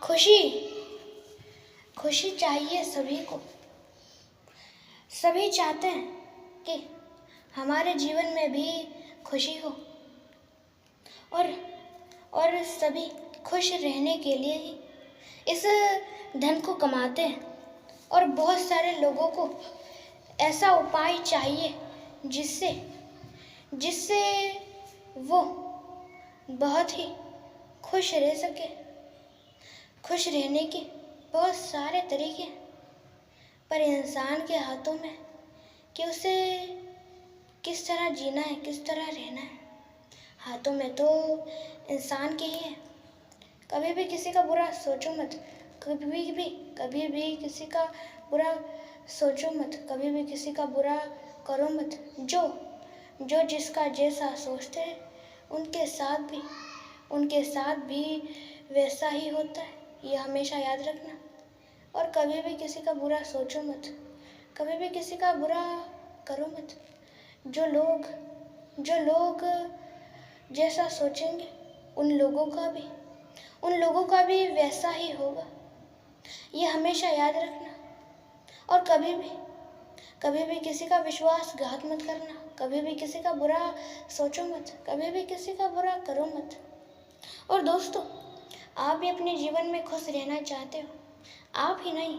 खुशी खुशी चाहिए सभी को। सभी चाहते हैं कि हमारे जीवन में भी खुशी हो और सभी खुश रहने के लिए ही इस धन को कमाते हैं। और बहुत सारे लोगों को ऐसा उपाय चाहिए जिससे जिससे वो बहुत ही खुश रह सके। खुश रहने के बहुत सारे तरीके हैं, पर इंसान के हाथों में कि उसे किस तरह जीना है, किस तरह रहना है। हाथों में तो इंसान के ही है। कभी भी किसी का बुरा सोचो मत, कभी भी किसी का बुरा सोचो मत, कभी भी किसी का बुरा करो मत। जो जिसका जैसा सोचते हैं उनके साथ भी वैसा ही होता है, ये हमेशा याद रखना। और कभी भी किसी का बुरा सोचो मत, कभी भी किसी का बुरा करो मत। जो लोग जैसा सोचेंगे उन लोगों का भी वैसा ही होगा, ये हमेशा याद रखना। और कभी भी किसी का विश्वासघात मत करना, कभी भी किसी का बुरा सोचो मत, कभी भी किसी का बुरा करो मत। और दोस्तों, आप भी अपने जीवन में खुश रहना चाहते हो? आप ही नहीं,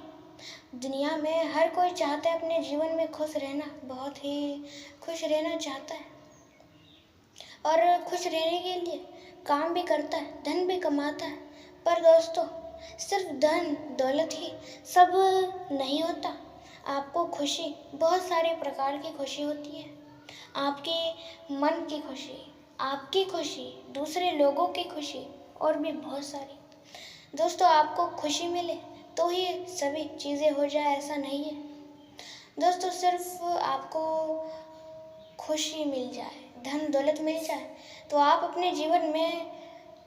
दुनिया में हर कोई चाहता है अपने जीवन में खुश रहना, बहुत ही खुश रहना चाहता है। और खुश रहने के लिए काम भी करता है, धन भी कमाता है। पर दोस्तों, सिर्फ धन दौलत ही सब नहीं होता। आपको खुशी, बहुत सारे प्रकार की खुशी होती है। आपके मन की खुशी, आपकी खुशी, दूसरे लोगों की खुशी और भी बहुत सारी। दोस्तों, आपको खुशी मिले तो ही सभी चीज़ें हो जाए, ऐसा नहीं है। दोस्तों, सिर्फ आपको खुशी मिल जाए, धन दौलत मिल जाए तो आप अपने जीवन में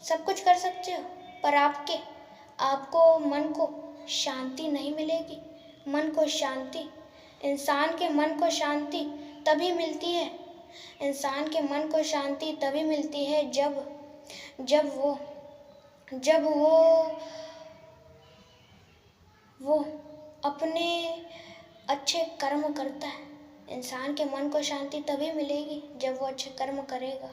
सब कुछ कर सकते हो, पर आपको मन को शांति नहीं मिलेगी। मन को शांति, इंसान के मन को शांति तभी मिलती है। इंसान के मन को शांति तभी मिलती है जब वो अपने अच्छे कर्म करता है। इंसान के मन को शांति तभी मिलेगी जब वो अच्छे कर्म करेगा,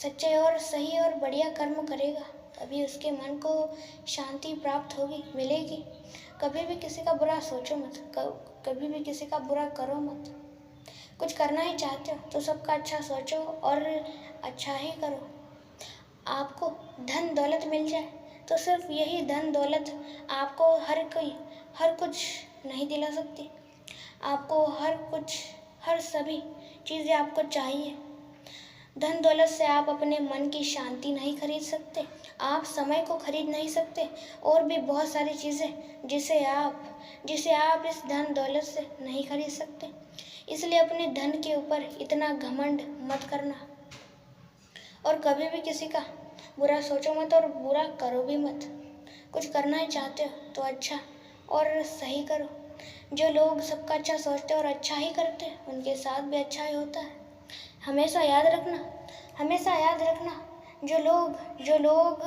सच्चे और सही और बढ़िया कर्म करेगा, तभी उसके मन को शांति प्राप्त होगी, मिलेगी। कभी भी किसी का बुरा सोचो मत, कभी भी किसी का बुरा करो मत। कुछ करना ही चाहते हो तो सबका अच्छा सोचो और अच्छा ही करो। आपको धन दौलत मिल जाए तो सिर्फ यही धन दौलत आपको हर कुछ नहीं दिला सकती। आपको हर सभी चीज़ें आपको चाहिए। धन दौलत से आप अपने मन की शांति नहीं खरीद सकते, आप समय को खरीद नहीं सकते, और भी बहुत सारी चीज़ें जिसे आप इस धन दौलत से नहीं खरीद सकते। इसलिए अपने धन के ऊपर इतना घमंड मत करना, और कभी भी किसी का बुरा सोचो मत और बुरा करो भी मत। कुछ करना ही चाहते हो तो अच्छा और सही करो। जो लोग सबका अच्छा सोचते और अच्छा ही करते हैं उनके साथ भी अच्छा ही होता है। हमेशा याद रखना, जो लोग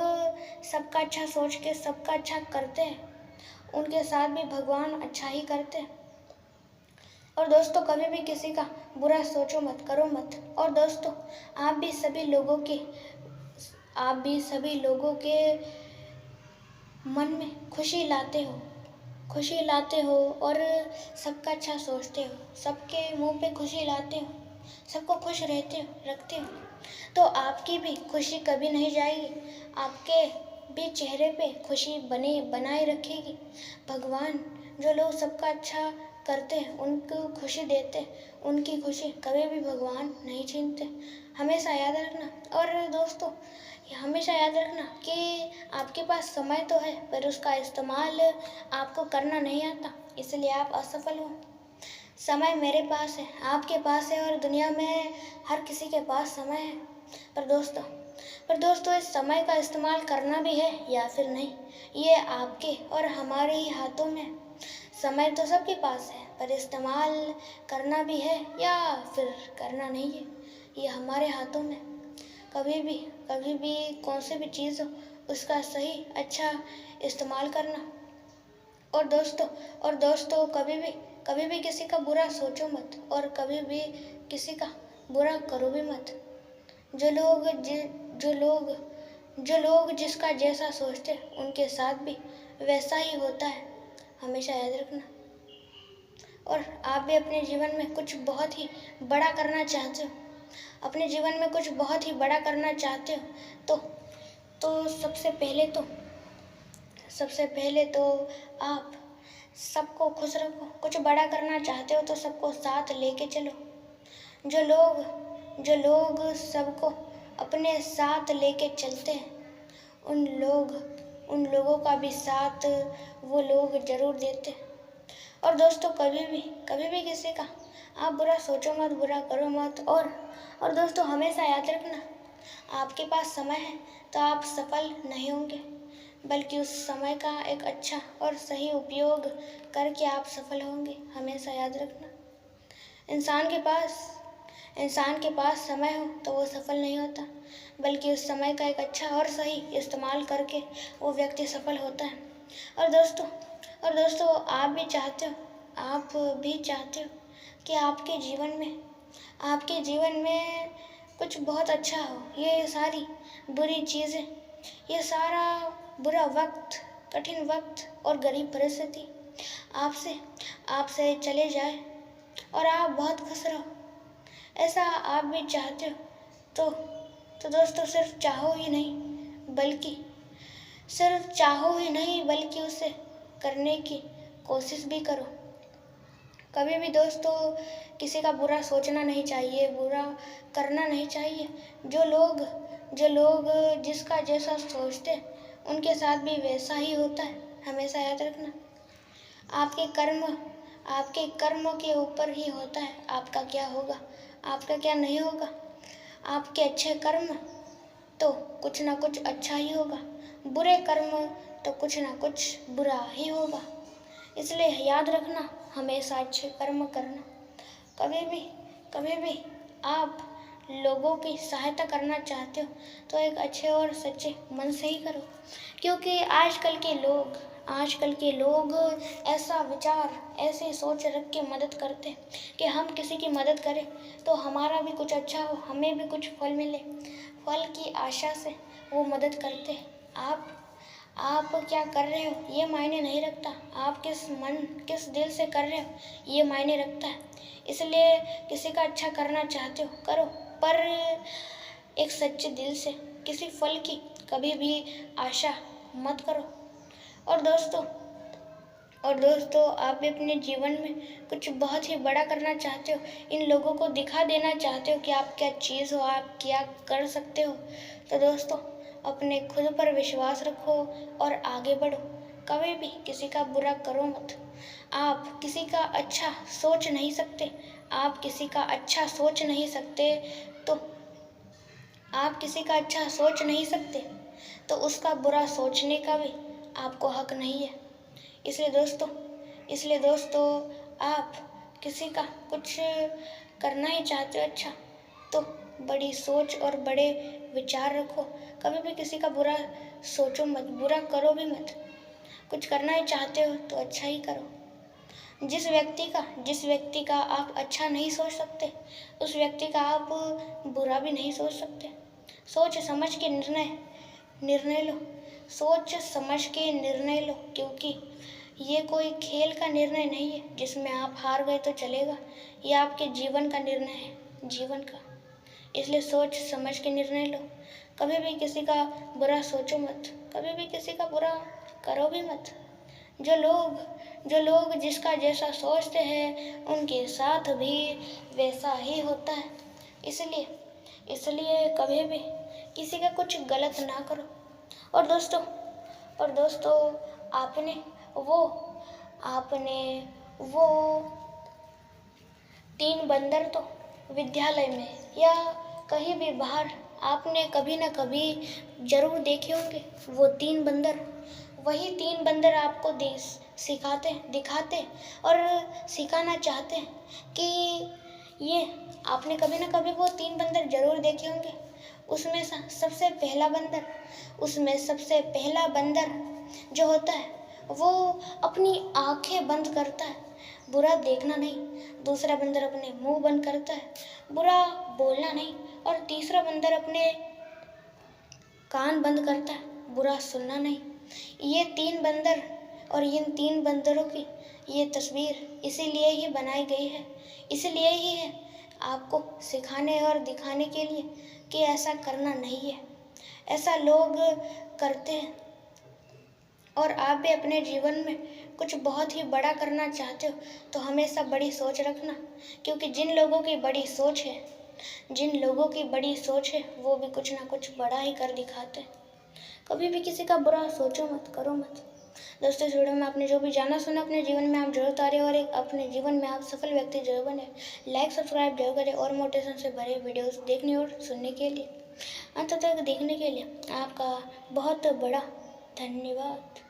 सबका अच्छा सोच के सबका अच्छा करते हैं उनके साथ भी भगवान अच्छा ही करते हैं। और दोस्तों, कभी भी किसी का बुरा सोचो मत, करो मत। और दोस्तों, आप भी सभी लोगों के मन में खुशी लाते हो और सबका अच्छा सोचते हो, सबके मुंह पे खुशी लाते हो, सबको खुश रखते हो, तो आपकी भी खुशी कभी नहीं जाएगी, आपके भी चेहरे पे खुशी बनाए रखेगी। भगवान जो लोग सबका अच्छा करते हैं उनको खुशी देते, उनकी खुशी कभी भी भगवान नहीं छीनते। हमेशा याद रखना। और दोस्तों, हमेशा याद रखना कि आपके पास समय तो है पर उसका इस्तेमाल आपको करना नहीं आता, इसलिए आप असफल हो। समय मेरे पास है, आपके पास है, और दुनिया में हर किसी के पास समय है। पर दोस्तों, इस समय का इस्तेमाल करना भी है या फिर नहीं, ये आपके और हमारे ही हाथों में। समय तो सबके पास है पर इस्तेमाल करना भी है या फिर करना नहीं है, ये हमारे हाथों में। कभी भी कौन सी भी चीज़ उसका सही अच्छा इस्तेमाल करना। और दोस्तों कभी भी किसी का बुरा सोचो मत और कभी भी किसी का बुरा करो भी मत। जो लोग जि जो लोग जो लोग जिसका जैसा सोचते उनके साथ भी वैसा ही होता है, हमेशा याद रखना। और आप भी अपने जीवन में कुछ बहुत ही बड़ा करना चाहते हो, अपने जीवन में कुछ बहुत ही बड़ा करना चाहते हो तो सबसे पहले तो आप सबको खुश रखो। कुछ बड़ा करना चाहते हो तो सबको साथ लेके चलो। जो लोग सबको अपने साथ लेके चलते हैं उन लोगों का भी साथ वो लोग जरूर देते हैं। और दोस्तों कभी भी किसी का आप बुरा सोचो मत, बुरा करो मत। और दोस्तों हमेशा याद रखना, आपके पास समय है तो आप सफल नहीं होंगे, बल्कि उस समय का एक अच्छा और सही उपयोग करके आप सफल होंगे। हमेशा याद रखना, इंसान के पास समय हो तो वो सफल नहीं होता, बल्कि उस समय का एक अच्छा और सही इस्तेमाल करके वो व्यक्ति सफल होता है। और दोस्तों आप भी चाहते हो कि आपके जीवन में कुछ बहुत अच्छा हो। ये सारी बुरी चीज़ें, ये सारा बुरा वक्त, कठिन वक्त और गरीब परिस्थिति आपसे चले जाए और आप बहुत खुश रहो। ऐसा आप भी चाहते हो तो दोस्तों सिर्फ चाहो ही नहीं बल्कि उसे करने की कोशिश भी करो। कभी भी दोस्तों किसी का बुरा सोचना नहीं चाहिए, बुरा करना नहीं चाहिए। जो लोग जिसका जैसा सोचते उनके साथ भी वैसा ही होता है, हमेशा याद रखना। आपके कर्मों के ऊपर ही होता है आपका क्या होगा, आपका क्या नहीं होगा। आपके अच्छे कर्म तो कुछ ना कुछ अच्छा ही होगा, बुरे कर्म तो कुछ ना कुछ बुरा ही होगा। इसलिए याद रखना, हमेशा अच्छे कर्म करना। कभी भी आप लोगों की सहायता करना चाहते हो तो एक अच्छे और सच्चे मन से ही करो। क्योंकि आजकल के लोग ऐसा विचार, ऐसी सोच रख के मदद करते हैं कि हम किसी की मदद करें तो हमारा भी कुछ अच्छा हो, हमें भी कुछ फल मिले। फल की आशा से वो मदद करते हैं। आप क्या कर रहे हो ये मायने नहीं रखता, आप किस दिल से कर रहे हो ये मायने रखता है। इसलिए किसी का अच्छा करना चाहते हो करो, पर एक सच्चे दिल से। किसी फल की कभी भी आशा मत करो। और दोस्तों आप भी अपने जीवन में कुछ बहुत ही बड़ा करना चाहते हो, इन लोगों को दिखा देना चाहते हो कि आप क्या चीज़ हो, आप क्या कर सकते हो। तो दोस्तों अपने खुद पर विश्वास रखो और आगे बढ़ो। कभी भी किसी का बुरा करो मत। आप किसी का अच्छा सोच नहीं सकते, तो उसका बुरा सोचने का भी आपको हक नहीं है। इसलिए दोस्तों आप किसी का कुछ करना ही चाहते हो अच्छा, तो बड़ी सोच और बड़े विचार रखो। कभी भी किसी का बुरा सोचो मत, बुरा करो भी मत। कुछ करना ही चाहते हो तो अच्छा ही करो। जिस व्यक्ति का आप अच्छा नहीं सोच सकते, उस व्यक्ति का आप बुरा भी नहीं सोच सकते। सोच समझ के निर्णय लो, क्योंकि ये कोई खेल का निर्णय नहीं है जिसमें आप हार गए तो चलेगा। ये आपके जीवन का निर्णय है, जीवन का। इसलिए सोच समझ के निर्णय लो। कभी भी किसी का बुरा सोचो मत, कभी भी किसी का बुरा करो भी मत। जो लोग जिसका जैसा सोचते हैं उनके साथ भी वैसा ही होता है। इसलिए कभी भी किसी का कुछ गलत ना करो। और दोस्तों आपने वो 3 बंदर तो विद्यालय में या कहीं भी बाहर आपने कभी ना कभी जरूर देखे होंगे। वो 3 बंदर, वही 3 बंदर आपको दिखाते और सिखाना चाहते हैं कि ये आपने कभी ना कभी वो 3 बंदर जरूर देखे होंगे। उसमें सबसे पहला बंदर जो होता है वो अपनी आंखें बंद करता है, बुरा देखना नहीं। दूसरा बंदर अपने मुंह बंद करता है, बुरा बोलना नहीं। और तीसरा बंदर अपने कान बंद करता है, बुरा सुनना नहीं। ये 3 बंदर और इन 3 बंदरों की ये तस्वीर इसीलिए ही बनाई गई है, इसलिए ही है आपको सिखाने और दिखाने के लिए कि ऐसा करना नहीं है। ऐसा लोग करते हैं और आप भी अपने जीवन में कुछ बहुत ही बड़ा करना चाहते हो तो हमेशा बड़ी सोच रखना, क्योंकि जिन लोगों की बड़ी सोच है वो भी कुछ ना कुछ बड़ा ही कर दिखाते हैं। कभी भी किसी का बुरा सोचो मत, करो मत। दोस्तों, इस वीडियो में आपने जो भी जाना सुना अपने जीवन में आप जरूर उतारें और एक अपने जीवन में आप सफल व्यक्ति जरूर बने। लाइक सब्सक्राइब जरूर करें और मोटिवेशन से भरे वीडियोस देखने और सुनने के लिए, अंत तक देखने के लिए आपका बहुत बड़ा धन्यवाद।